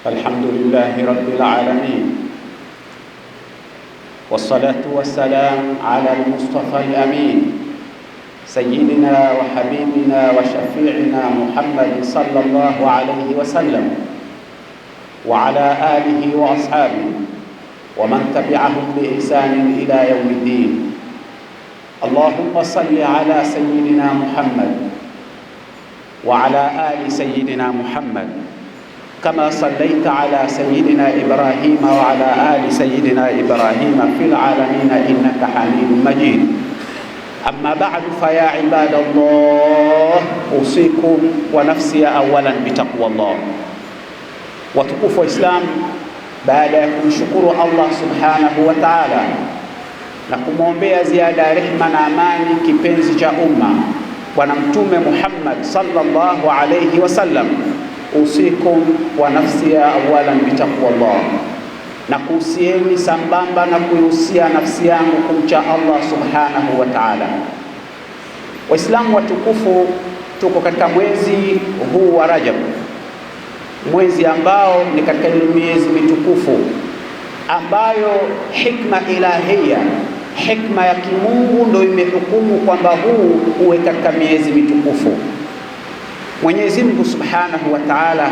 الحمد لله رب العالمين، والصلاة والسلام على المصطفى الأمين سيدنا وحبيبنا وشفيعنا محمد صلى الله عليه وسلم وعلى آله وأصحابه ومن تبعهم بإحسان إلى يوم الدين. اللهم صل على سيدنا محمد وعلى آل سيدنا محمد كما صليت على سيدنا إبراهيم وعلى آل سيدنا إبراهيم في العالمين إنك حميد مجيد. أما بعد، فيا عباد الله، أوصيكم ونفسي أولا بتقوى الله. Watukufu wa Islam, baada ya kumshukuru Allah subhanahu wa ta'ala na kumwombea ziada ya rehema na amani kipenzi cha umma Bwana Mtume Muhammad sallallahu alayhi wasallam, usikum wa nafsi awalan bitaqwallah, na kuhusieni sambamba na kuhusia nafsi yangu kumcha Allah subhanahu wa ta'ala. Waislamu watukufu, tuko katika mwezi huu wa Rajab, mwezi ambao ni katika ile miezi mitukufu ambayo hikma ilahia, hikma ya kimungu ndio imehukumu kwamba huu uwe katika miezi mitukufu. Mwenyezi Mungu subhanahu wa ta'ala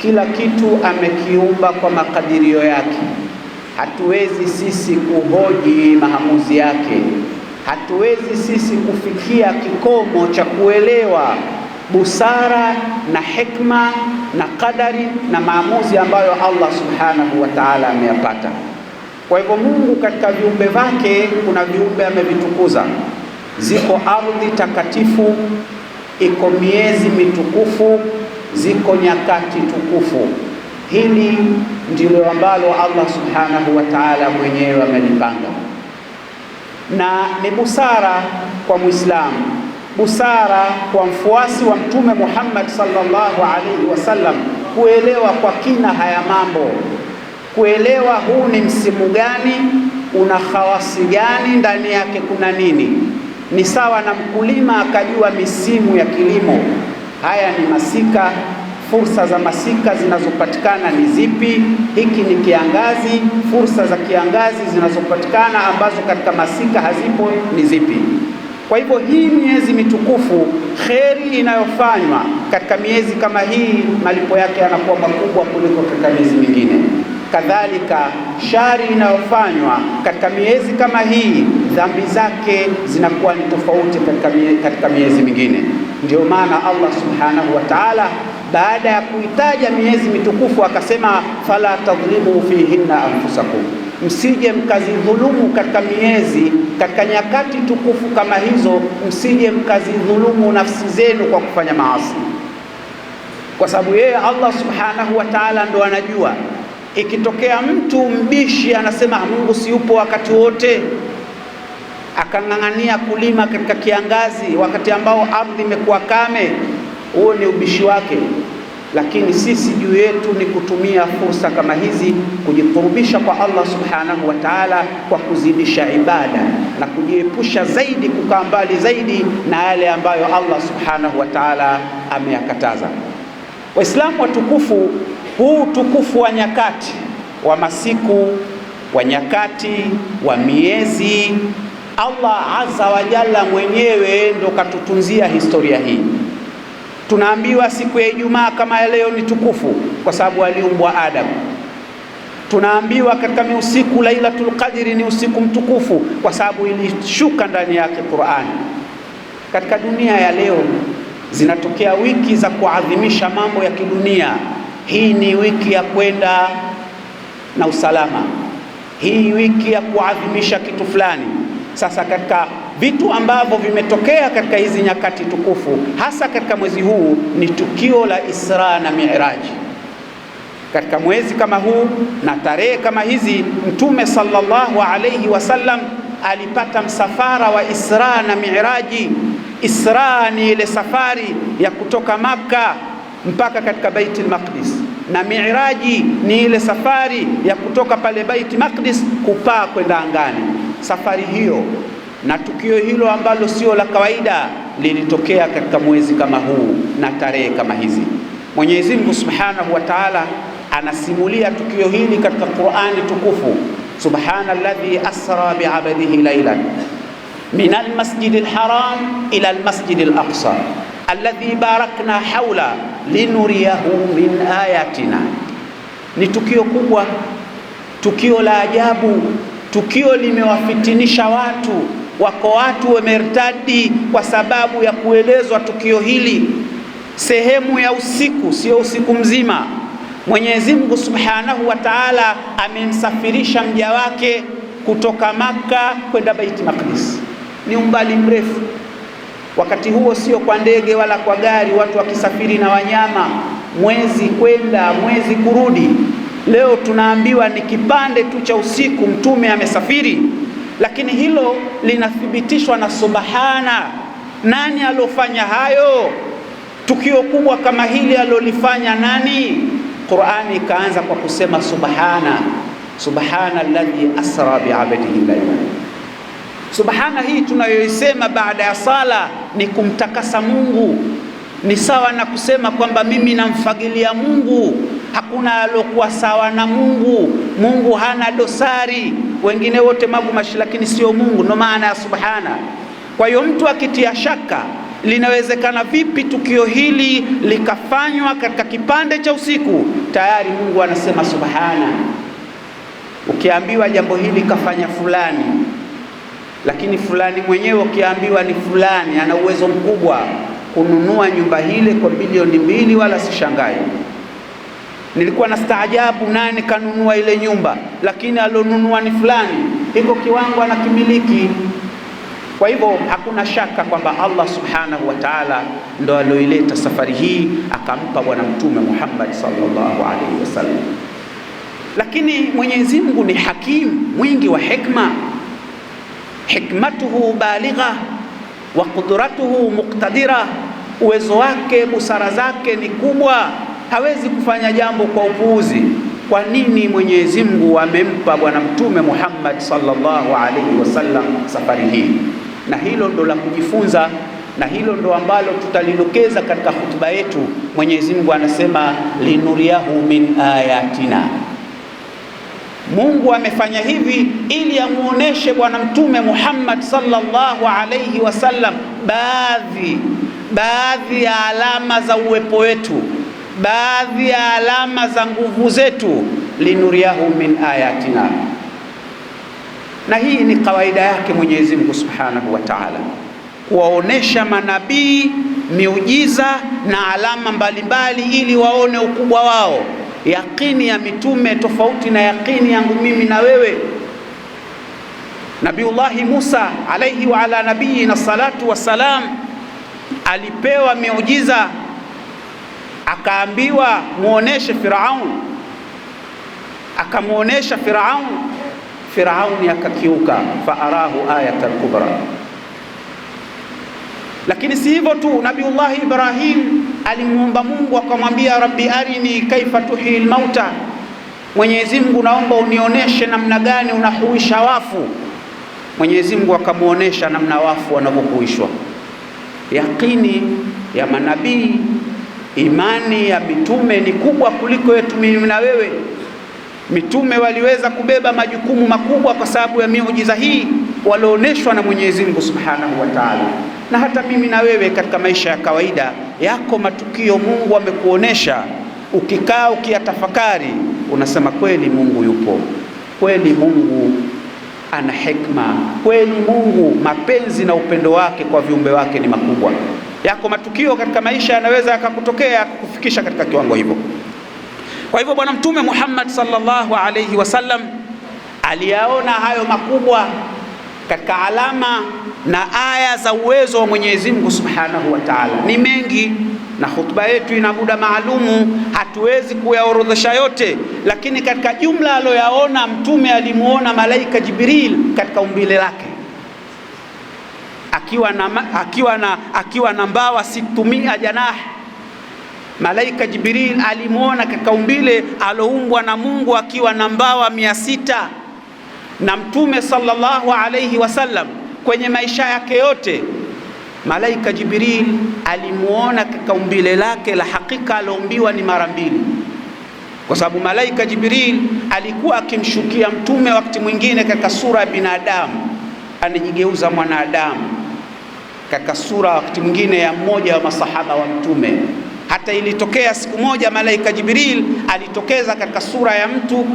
kila kitu amekiumba kwa makadirio yake. Hatuwezi sisi kuhoji maamuzi yake, hatuwezi sisi kufikia kikomo cha kuelewa busara na hikma na kadari na maamuzi ambayo Allah subhanahu wa ta'ala ameyapata. Kwa hivyo Mungu katika viumbe vyake kuna viumbe amevitukuza. Ziko ardhi takatifu, iko miezi mitukufu, ziko nyakati tukufu. Hili ndilo ambalo Allah subhanahu wa ta'ala mwenyewe amelipanga, na ni busara kwa Muislamu, busara kwa mfuasi wa Mtume Muhammad sallallahu alaihi wasallam kuelewa kwa kina haya mambo, kuelewa huu ni msimu gani, una khawasi gani, ndani yake kuna nini. Ni sawa na mkulima akajua misimu ya kilimo. Haya ni masika, fursa za masika zinazopatikana ni zipi, hiki ni kiangazi, fursa za kiangazi zinazopatikana ambazo katika masika hazipo ni zipi. Kwa hivyo hii miezi mitukufu, kheri inayofanywa katika miezi kama hii, malipo yake yanakuwa makubwa kuliko katika miezi mingine. Kadhalika shari inayofanywa katika miezi kama hii, dhambi zake zinakuwa ni tofauti katika miezi mingine. Ndio maana Allah subhanahu wa ta'ala baada ya kuitaja miezi mitukufu akasema, fala tadhlimu fihinna anfusakum, msije mkazidhulumu katika miezi, katika nyakati tukufu kama hizo, msije mkazidhulumu nafsi zenu kwa kufanya maasi, kwa sababu yeye Allah subhanahu wa ta'ala ndo anajua. Ikitokea mtu mbishi anasema Mungu si yupo wakati wote, akang'ang'ania kulima katika kiangazi wakati ambao ardhi imekuwa kame, huo ni ubishi wake. Lakini sisi juu yetu ni kutumia fursa kama hizi kujikurubisha kwa Allah subhanahu wa ta'ala kwa kuzidisha ibada na kujiepusha zaidi, kukaa mbali zaidi na yale ambayo Allah subhanahu wa ta'ala ameyakataza. Waislamu watukufu, huu tukufu wa nyakati, wa masiku, wa nyakati, wa miezi, Allah azza wa jalla mwenyewe ndo katutunzia historia hii. Tunaambiwa siku ya Ijumaa kama leo ni tukufu kwa sababu aliumbwa Adam. Tunaambiwa katika usiku Lailatul Qadri ni usiku mtukufu kwa sababu ilishuka ndani yake Qur'an. Katika dunia ya leo zinatokea wiki za kuadhimisha mambo ya kidunia. Hii ni wiki ya kwenda na usalama, hii wiki ya kuadhimisha kitu fulani. Sasa katika vitu ambavyo vimetokea katika hizi nyakati tukufu, hasa katika mwezi huu, ni tukio la Isra na Mi'raj. Katika mwezi kama huu na tarehe kama hizi, Mtume sallallahu alayhi wasallam alipata msafara wa Isra na Mi'raji. Isra ni ile safari ya kutoka Makka mpaka katika Baitul Maqdis, na Mi'raji ni ile safari ya kutoka pale Baitul Maqdis kupaa kwenda angani. Safari hiyo na tukio hilo ambalo sio la kawaida lilitokea katika mwezi kama huu na tarehe kama hizi. Mwenyezi Mungu Subhanahu wa Ta'ala anasimulia tukio hili katika Qur'ani tukufu, subhanalladhi asra bi'abdihi laylan min almasjidil haram ila almasjidil aqsa alladhi barakna hawla linuriyahu min ayatina. Ni tukio kubwa, tukio la ajabu, tukio limewafitinisha watu. Wako watu wamertadi kwa sababu ya kuelezwa tukio hili. Sehemu ya usiku, sio usiku mzima, Mwenyezi Mungu Subhanahu wa Ta'ala amemsafirisha mja wake kutoka Makka kwenda Bait Maqdis. Ni umbali mrefu. Wakati huo sio kwa ndege wala kwa gari, watu wakisafiri na wanyama, mwezi kwenda mwezi kurudi. Leo tunaambiwa ni kipande tu cha usiku mtume amesafiri, lakini hilo linathibitishwa na subhana. Nani alofanya hayo? Tukio kubwa kama hili alolifanya nani? Qur'ani ikaanza kwa kusema subhana, subhana alladhi asra bi'abdihi laylan. Subhana hii tunayoisema baada ya sala ni kumtakasa Mungu. Ni sawa na kusema kwamba mimi namfagilia Mungu, hakuna alokuwa sawa na Mungu. Mungu hana dosari, wengine wote magumashi, lakini sio Mungu. Ndio maana ya subhana. Kwa hiyo mtu akitia shaka linawezekana vipi tukio hili likafanywa katika kipande cha usiku, tayari Mungu anasema subhana. Ukiambiwa jambo hili kafanya fulani, lakini fulani mwenyewe ukiambiwa ni fulani, ana uwezo mkubwa kununua nyumba hile kwa bilioni 2, wala sishangai. Nilikuwa na staajabu nani kanunua ile nyumba, lakini alonunua ni fulani, hiko kiwango anakimiliki. Kwa hivyo hakuna shaka kwamba Allah Subhanahu wa Ta'ala ndo aloileta safari hii, akampa bwana mtume Muhammad sallallahu alaihi wasallam. Lakini Mwenyezi Mungu ni hakim, mwingi wa hikma. Hikmatuhu baligha wa qudratuhu muqtadira. Uwezo wake, busara zake ni kubwa, hawezi kufanya jambo kwa upuuzi. Kwa nini Mwenyezi Mungu amempa bwana mtume Muhammad sallallahu alaihi wasallam safari hii? Na hilo ndo la kujifunza, na hilo ndo ambalo tutalilokeza katika hutuba yetu. Mwenyezi Mungu anasema linuriyahu min ayatina. Mungu amefanya hivi ili amuoneshe bwana mtume Muhammad sallallahu alaihi wasallam baadhi ya alama za uwepo wetu, baadhi ya alama za nguvu zetu. Linuriyahu min ayatina. Na hii ni kawaida yake Mwenyezi Mungu Subhanahu wa Ta'ala, kuwaonesha manabii miujiza na alama mbalimbali ili waone ukubwa wao. Yakini ya mitume tofauti na yakini yangu mimi na wewe. Nabiullahi Musa alayhi wa ala nabiyina salatu wassalam alipewa miujiza, akaambiwa muoneshe Firaun, akamuonesha Firaun. Firauni akakiuka, faarahu ayatan kubra. Lakini si hivyo tu, Nabiullahi Ibrahim alimuomba Mungu akamwambia, rabbi arini kaifa tuhil mauta, Mwenyezi Mungu naomba unioneshe namna gani unahuisha wafu. Mwenyezi Mungu akamuonesha namna wafu wanavyohuishwa. Yakini ya manabii, imani ya mitume ni kubwa kuliko yetu mimi na wewe. Mitume waliweza kubeba majukumu makubwa kwa sababu ya miujiza hii waliooneshwa na Mwenyezi Mungu Subhanahu wa Ta'ala. Na hata mimi na wewe katika maisha ya kawaida yako matukio Mungu amekuonesha, ukikaa ukiyatafakari unasema kweli Mungu yupo, kweli Mungu ana hikma, kweli Mungu mapenzi na upendo wake kwa viumbe wake ni makubwa. Yako matukio katika maisha yanaweza yakakutokea kukufikisha katika kiwango hivyo. Kwa hivyo bwana mtume Muhammad sallallahu alaihi wasallam aliyaona hayo makubwa katika alama na aya za uwezo wa Mwenyezi Mungu Subhanahu wa Ta'ala. Ni mengi na hutuba yetu ina muda maalumu, hatuwezi kuyaorodhesha yote, lakini katika jumla aliyoyaona mtume, alimuona malaika Jibril katika umbile lake akiwa na mbawa 600 janah. Malaika Jibril alimuona katika umbile aloumbwa na Mungu akiwa na mbawa 600. Na mtume sallallahu alayhi wasallam kwenye maisha yake yote malaika Jibril alimuona katika umbile lake la hakika, aloumbiwa ni mara 2. kwa sababu malaika Jibril alikuwa akimshukia mtume wakati mwingine katika sura ya binadamu, anajigeuza mwanadamu katika sura wakati mwingine ya mmoja wa masahaba wa mtume. Hata ilitokea siku moja malaika Jibril alitokeza katika sura ya mtu,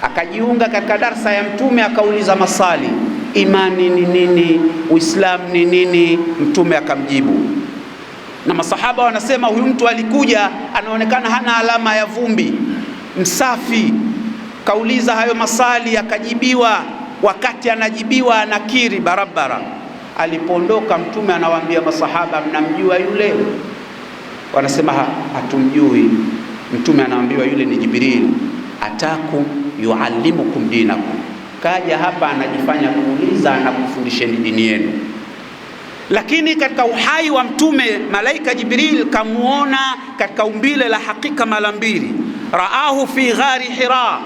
akajiunga katika darsa ya mtume, akauliza maswali, imani ni nini, Uislamu ni nini? Mtume akamjibu. Na masahaba wanasema huyu mtu alikuja anaonekana hana alama ya vumbi, msafi, kauliza hayo maswali akajibiwa. Wakati anajibiwa anakiri barabara. Alipoondoka mtume anawaambia masahaba, mnamjua yule? Wanasema hatumjui. Mtume anawaambia yule ni Jibril, ataku yuallimukum dinakum, kaja hapa anajifanya kuuliza na kufundisheni dini yenu. Lakini katika uhai wa mtume malaika Jibril kamuona katika umbile la hakika mara mbili. Raahu fi ghari Hira,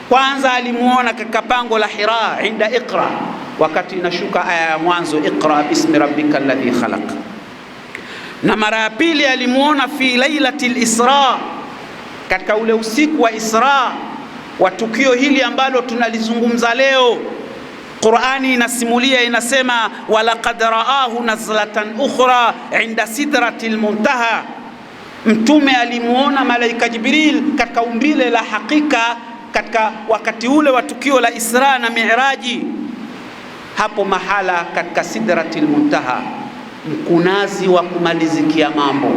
kwanza alimuona katika pango la Hira inda Iqra, wakati inashuka aya ya mwanzo, Iqra bismi rabbika alladhi khalaq. Na mara ya pili alimuona fi lailatil Isra, katika ule usiku wa Isra wa tukio hili ambalo tunalizungumza leo. Qur'ani inasimulia, inasema walaqad raahu nazlatan ukhra inda sidratil muntaha. Mtume alimuona malaika Jibril katika umbile la hakika katika wakati ule wa tukio la Isra na Mi'raji, hapo mahala katika sidratil muntaha, mkunazi wa kumalizikia mambo.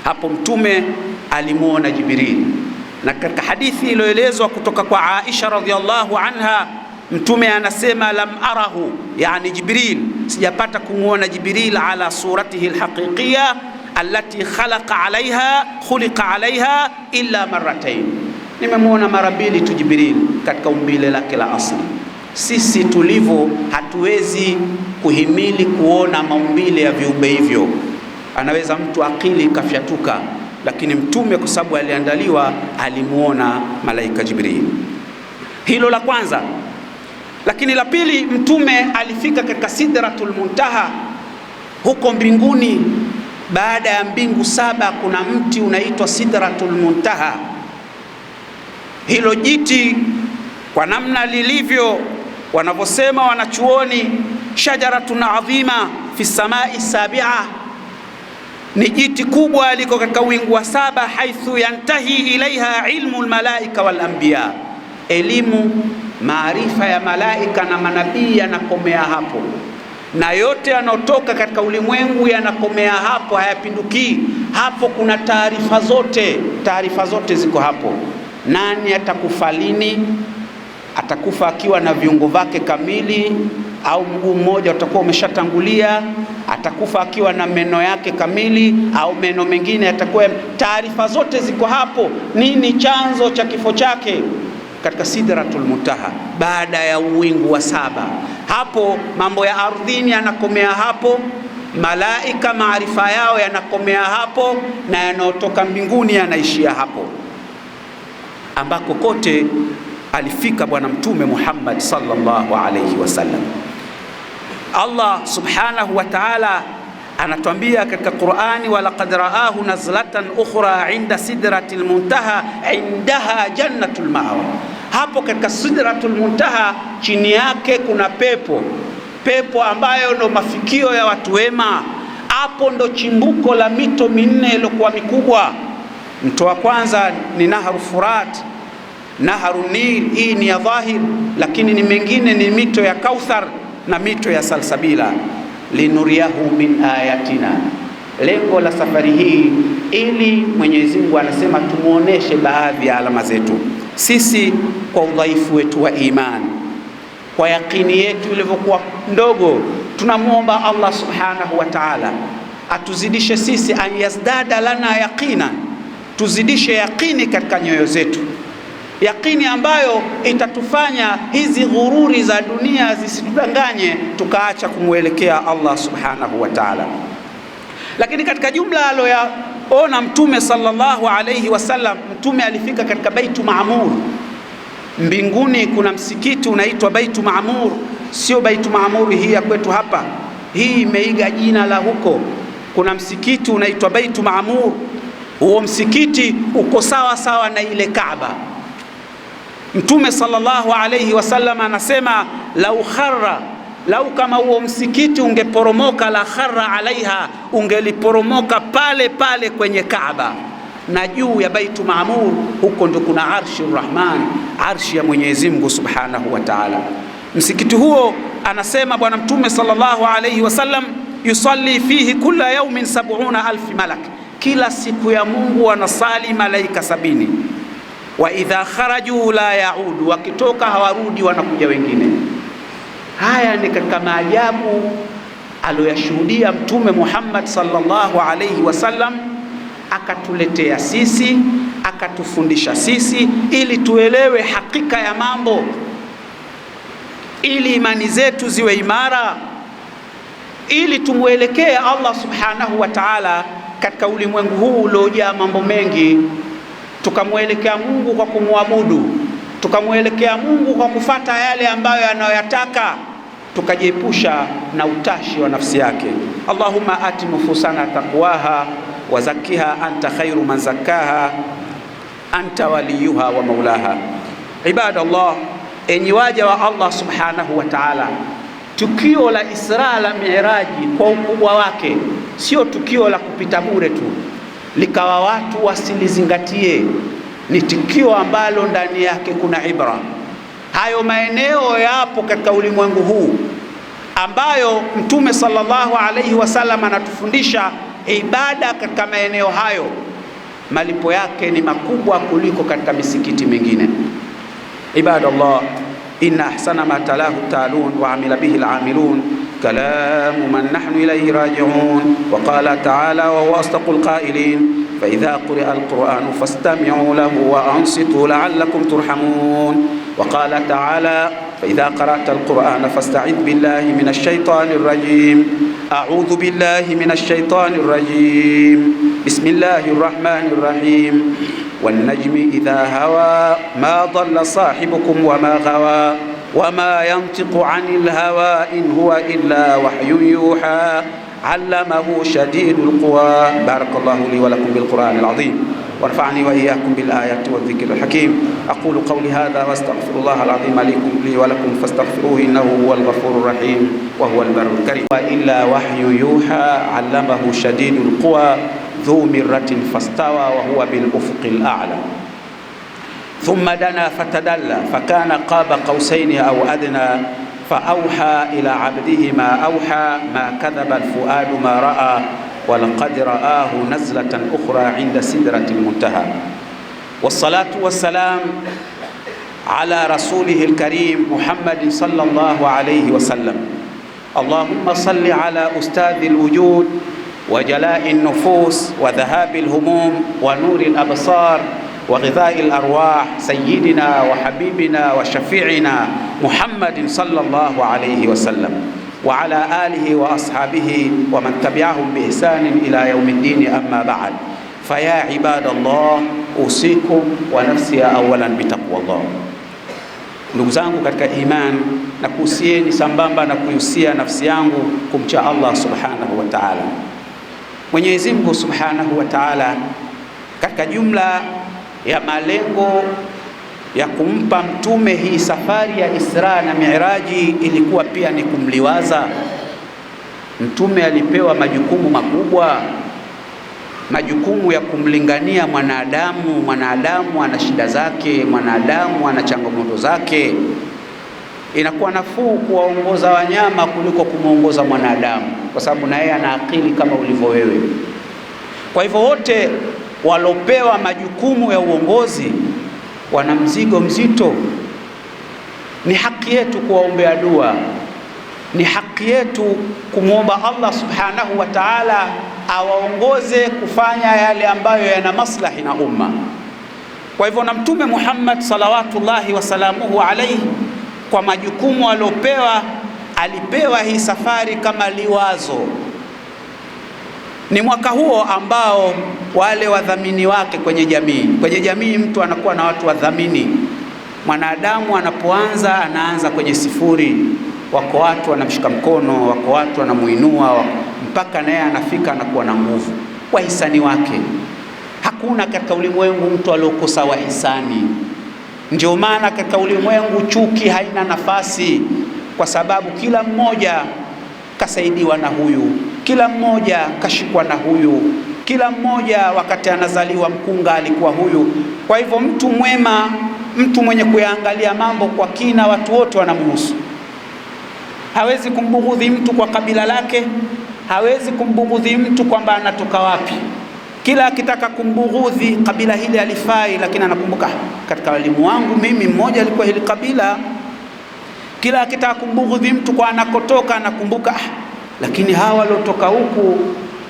Hapo mtume alimuona Jibril. Na katika hadithi iliyoelezwa kutoka kwa Aisha radhiallahu anha, mtume anasema lam arahu, yani Jibril, sijapata kumuona Jibril ala suratihi alhaqiqiyya allati khuliqa alaiha illa marratayn, nimemuona mara mbili tu Jibril katika umbile lake la asli. Sisi tulivyo hatuwezi kuhimili kuona maumbile ya viumbe hivyo, anaweza mtu akili kafyatuka, lakini mtume kwa sababu aliandaliwa alimuona malaika Jibril. Hilo la kwanza. Lakini la pili, mtume alifika katika sidratul muntaha huko mbinguni. Baada ya mbingu saba kuna mti unaitwa sidratul muntaha. Hilo jiti kwa namna lilivyo, wanavyosema wanachuoni, shajaratun adhima fi samai sabi'a, ni jiti kubwa liko katika wingu wa saba, haithu yantahi ilaiha ilmu almalaika wal anbiya, elimu maarifa ya malaika na manabii yanakomea hapo, na yote yanayotoka katika ulimwengu yanakomea hapo, hayapinduki hapo. Kuna taarifa zote ziko hapo. Nani atakufa lini? Atakufa akiwa na viungo vyake kamili au mguu mmoja utakuwa umeshatangulia? Atakufa akiwa na meno yake kamili au meno mengine yatakuwa? Taarifa zote ziko hapo. Nini chanzo cha kifo chake? Katika sidratul muntaha, baada ya uwingu wa saba. Hapo mambo ya ardhini yanakomea hapo, malaika maarifa yao yanakomea hapo, na yanayotoka mbinguni yanaishia hapo, ambako kote alifika bwana mtume Muhammad sallallahu alayhi wasallam. Allah subhanahu wa ta'ala anatuambia katika Qur'ani, walaqad raahu nazlatan ukhra inda sidratil muntaha indaha jannatul ma'wa. Hapo katika sidratul muntaha chini yake kuna pepo ambayo ndo mafikio ya watu wema. Hapo ndo chimbuko la mito minne iliyokuwa mikubwa. Mto wa kwanza ni Naharu Furat, Naharu Nil, hii ni ya dhahir, lakini ni mengine ni mito ya Kauthar na mito ya Salsabila. Linuriyahu min ayatina, lengo la safari hii ili Mwenyezi Mungu anasema tumuoneshe baadhi ya alama zetu. Sisi kwa udhaifu wetu wa imani, kwa yakini yetu ilivyokuwa ndogo, tunamuomba Allah subhanahu wa ta'ala atuzidishe sisi, an yazdada lana yaqina, tuzidishe yaqini katika nyoyo zetu, yaqini ambayo itatufanya hizi ghururi za dunia zisitudanganye tukaacha kumwelekea Allah subhanahu wa ta'ala. Lakini katika jumla aliyoyaona mtume sallallahu alayhi wasallam, mtume alifika katika Baitu Maamur. Mbinguni kuna msikiti unaitwa Baitu Maamur, sio Baitu Maamur hii ya kwetu hapa, hii imeiga jina la huko. Kuna msikiti unaitwa Baitu Maamur. Huo msikiti uko sawa sawa na ile Kaaba. Mtume sallallahu alayhi wasallam anasema lau kama huo msikiti ungeporomoka, la kharra alaiha, ungeliporomoka pale pale kwenye Kaaba. Na juu ya Baitu Maamur huko ndo kuna arshi Rahman, arshi ya Mwenyezi Mungu Subhanahu wa Ta'ala. Msikiti huo anasema Bwana Mtume sallallahu alayhi wasallam, yusalli fihi kulla yawmin 70,000 malak, kila siku ya Mungu wanasali malaika 70. Wa idha kharaju la yaudu, wakitoka hawarudi, wanakuja wengine. Haya ni katika maajabu aliyoshuhudia Mtume Muhammad sallallahu alayhi wasallam, akatuletea sisi, akatufundisha sisi ili tuelewe hakika ya mambo, ili imani zetu ziwe imara, ili tumuelekee Allah subhanahu wa ta'ala katika ulimwengu huu uliojaa mambo mengi. Tukamwelekea Mungu kwa kumwabudu, tukamwelekea Mungu kwa kufata yale ambayo anayoyataka, tukajiepusha na utashi wa nafsi yake. Allahumma ati nufusana taqwaha wa zakkiha anta khairu man zakkaha anta waliyuha wa maulaha. Ibadallah, enyi waja wa Allah subhanahu wa ta'ala, tukio la Isra la Mi'raji kwa ukubwa wake sio tukio la kupita bure tu likawa watu wasilizingatie. Ni tukio ambalo ndani yake kuna ibra. Hayo maeneo yapo katika ulimwengu huu ambayo Mtume sallallahu alayhi wasallam anatufundisha ibada katika maeneo hayo, malipo yake ni makubwa kuliko katika misikiti mingine. Ibadallah, inna ahsana ma talahu ta'alun wa amila bihi al-amilun kalamu man nahnu ilayhi raji'un. Wa qala ta'ala wa huwa asdaqul qailin, fa idha quri'a al-Qur'anu fastami'u lahu wa ansitu la'allakum turhamun. Wa qala ta'ala fa idha qara'ta al-Qur'ana fasta'idh billahi minash shaitanir rajim. A'udhu billahi minash shaitanir rajim. Bismillahir rahmanir rahim. Wan najmi idha hawa ma dhalla sahibukum wa ma ghawa وما ينطق عن الهوى إن هو إلا وحي يوحى علمه شديد القوى. بارك الله لي ولكم بالقرآن العظيم ونفعني وإياكم بالآيات والذكر الحكيم. أقول قولي هذا واستغفر الله العظيم لي ولكم فاستغفروه إنه هو الغفور الرحيم وهو البر الكريم. وإلا وحي يوحى علمه شديد القوى ذو مرة فاستوى وهو بالأفق الأعلى. ثم دنا فتدلى فكان قاب قوسين أو أدنى فأوحى إلى عبده ما أوحى ما كذب الفؤاد ما رأى ولقد رآه نزلة أخرى عند سدرة المنتهى. والصلاة والسلام على رسوله الكريم محمد صلى الله عليه وسلم. اللهم صل على أستاذ الوجود وجلاء النفوس وذهاب الهموم ونور الأبصار وغذاء الأرواح سيدنا وحبيبنا وشفيعنا محمد صلى الله عليه وسلم وعلى آله وأصحابه ومن تبعهم بإحسان إلى يوم الدين. أما بعد، فيا عباد الله أوصيكم ونفسي أولا بتقوى الله. Ndugu zangu katika imani, na kuhusieni sambamba na kuhusia nafsi yangu kumcha Allah subhanahu wa ta'ala. Mwenyezi Mungu subhanahu wa ta'ala katika jumla ya malengo ya kumpa mtume hii safari ya Isra na Mi'raji ilikuwa pia ni kumliwaza mtume. Alipewa majukumu makubwa, majukumu ya kumlingania mwanadamu. Mwanadamu ana shida zake, mwanadamu ana changamoto zake. Inakuwa nafuu kuwaongoza wanyama kuliko kumuongoza mwanadamu, kwa sababu na yeye ana akili kama ulivyo wewe. Kwa hivyo wote walopewa majukumu ya uongozi wana mzigo mzito. Ni haki yetu kuwaombea dua, ni haki yetu kumwomba Allah subhanahu wa ta'ala awaongoze kufanya yale ambayo yana maslahi na umma. Kwa hivyo na Mtume Muhammad salawatullahi wasalamuhu alayhi, kwa majukumu aliopewa, alipewa hii safari kama liwazo. Ni mwaka huo ambao wale wadhamini wake kwenye jamii mtu anakuwa na watu wadhamini. Mwanadamu anapoanza anaanza kwenye sifuri, wako watu wanamshika mkono, wako watu wanamuinua, mpaka naye anafika anakuwa na nguvu. Wahisani wake hakuna katika ulimwengu mtu aliyokosa wahisani. Ndio maana katika ulimwengu chuki haina nafasi, kwa sababu kila mmoja kasaidiwa na huyu, kila mmoja kashikwa na huyu, kila mmoja wakati anazaliwa mkunga alikuwa huyu. Kwa hivyo mtu mwema, mtu mwenye kuyaangalia mambo kwa kina, watu wote wanamhusu. Hawezi kumbughudhi mtu kwa kabila lake, hawezi kumbughudhi mtu kwamba anatoka wapi. Kila akitaka kumbughudhi kabila hili alifai, lakini anakumbuka katika walimu wangu mimi mmoja alikuwa hili kabila. Kila akitaka kumbughudhi mtu kwa anakotoka, anakumbuka lakini hawa waliotoka huku,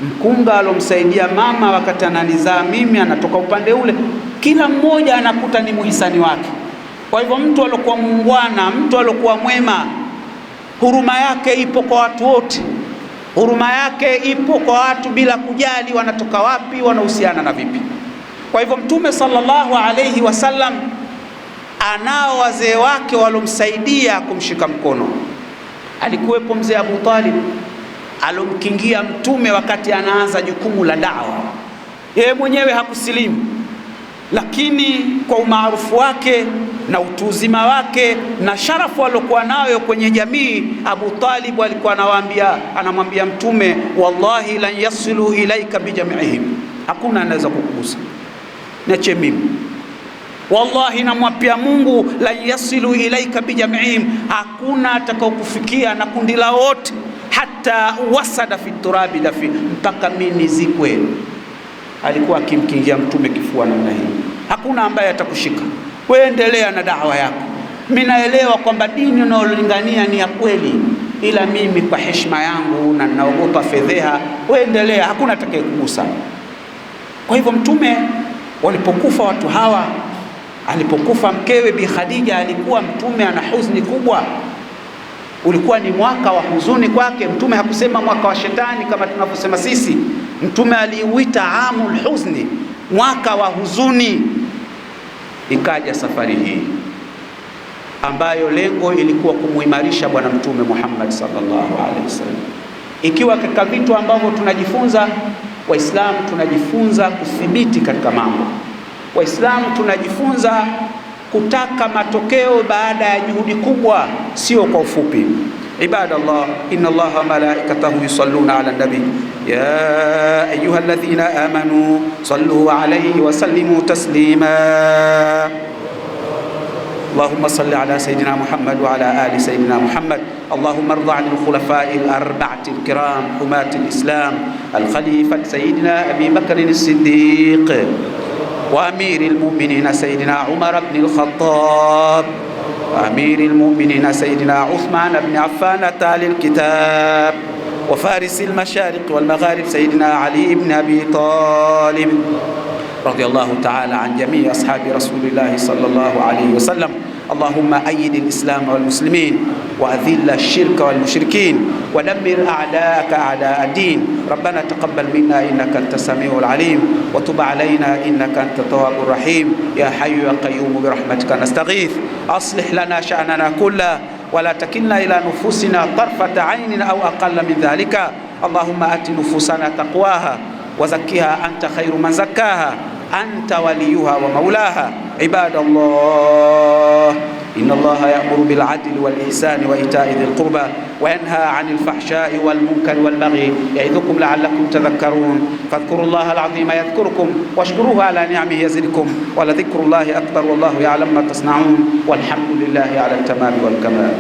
mkunga alomsaidia mama wakati ananizaa mimi anatoka upande ule. Kila mmoja anakuta ni muhisani wake. Kwa hivyo mtu aliyokuwa muungwana, mtu aliyokuwa mwema, huruma yake ipo kwa watu wote. Huruma yake ipo kwa watu bila kujali wanatoka wapi, wanahusiana na vipi. Kwa hivyo Mtume sallallahu alayhi wasallam anao wazee wake walomsaidia kumshika mkono. Alikuwepo mzee Abu Talib alomkingia Mtume wakati anaanza jukumu la da'wa. Yeye mwenyewe hakusilimu, lakini kwa umaarufu wake na utuzima wake na sharafu alokuwa nayo kwenye jamii, Abu Talib alikuwa anamwambia Mtume, wallahi lan yasilu ilaika bijami'ihim, hakuna anaweza kukugusa, niache mimi. Wallahi namwapia Mungu, lan yasilu ilaika bijami'ihim, hakuna atakaokufikia na kundi la wote, hata wasada fi turabi dafi, mpaka mimi nizikwe. Alikuwa akimkingia Mtume kifua namna hii. Hakuna ambaye atakushika, wewe endelea na da'wa yako. Mimi naelewa kwamba dini unayolingania ni ya kweli, ila mimi kwa heshima yangu na ninaogopa fedheha, wewe endelea, hakuna atakayekugusa. Kwa hivyo Mtume walipokufa watu hawa, alipokufa mkewe Bi Khadija, alikuwa Mtume ana huzuni kubwa. Ulikuwa ni mwaka wa huzuni kwake. Mtume hakusema mwaka wa shetani kama tunavyosema sisi. Mtume aliuita amul huzni, mwaka wa huzuni. Ikaja safari hii ambayo lengo ilikuwa kumuimarisha Bwana Mtume Muhammad sallallahu alaihi wasallam. Ikiwa katika vitu ambavyo tunajifunza Waislamu, tunajifunza kuthibiti katika mambo. Waislamu tunajifunza kutaka matokeo baada ya juhudi kubwa, sio kwa ufupi. Ibadallah, inna Allaha wa malaikatahu yusalluna ala nabi ya ayyuhalladhina amanu sallu alayhi wa sallimu taslima. اللهم صل على سيدنا محمد وعلى آل سيدنا محمد. اللهم ارض عن الخلفاء الأربعة الكرام حماة الإسلام، الخليفة سيدنا أبي بكر الصديق، وأمير المؤمنين سيدنا عمر بن الخطاب، وأمير المؤمنين سيدنا عثمان بن عفان تالي الكتاب، وفارس المشارق والمغارب سيدنا علي بن أبي طالب رضي الله تعالى عن جميع أصحاب رسول الله صلى الله عليه وسلم. اللهم أيد الإسلام والمسلمين، وأذل الشرك والمشركين، ودمر أعداءك أعداء الدين. ربنا تقبل منا إنك أنت السميع العليم، وتب علينا إنك أنت التواب الرحيم. يا حي يا قيوم برحمتك نستغيث، أصلح لنا شأننا كله، ولا تكلنا إلى نفوسنا طرفة عين أو أقل من ذلك. اللهم آت نفوسنا تقواها وزكها أنت خير من زكاها، أنت وليها ومولاها. عباد الله، إن الله يأمر بالعدل والإحسان وإيتاء ذي القربى، وينهى عن الفحشاء والمنكر والبغي، يعظكم لعلكم تذكرون. فاذكروا الله العظيم يذكركم، واشكروه على نعمه يزدكم، ولذكر الله أكبر، والله يعلم ما تصنعون، والحمد لله على التمام والكمال.